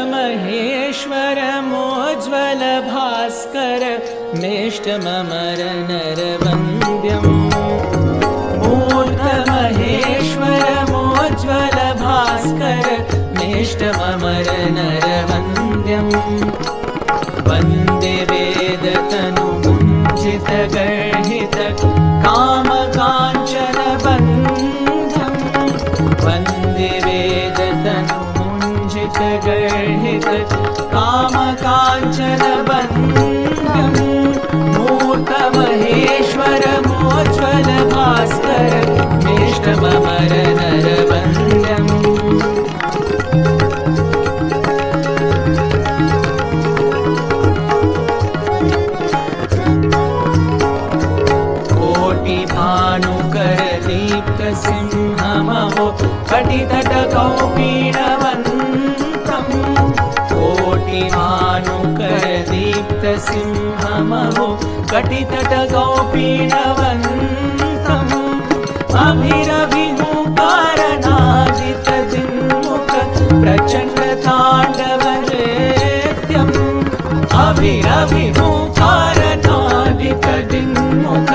मूर्तमहेश्वर मोज्ज्वल Bhaskar मेष्टममर नरवन्द्यम् मूर्तमहेश्वर मोज्ज्वल Bhaskar मेष्टममर नरवन्द्यम् Vande वेदतनुमुञ्चितगर्हित कामकाञ्चन बन्धम् Vande वेदतनुमुञ्चितगर्हित कामकाञ्चन बन्धम् मूर्तमहेश्वर मोज्ज्वल Bhaskar मेष्टममर नरवन्द्यम् कोटिभानुकर दीप्तसिंहमहो कटितटकौपीनवन्तम् कोटिभानुकर दीप्तसिंहमहो कटितटकौपीनवन्तम् अभिरभिमुकारनादितदिन्मुख प्रचण्डताण्डवनृत्यम् अभिरभिमुकारनादितदिन्मुख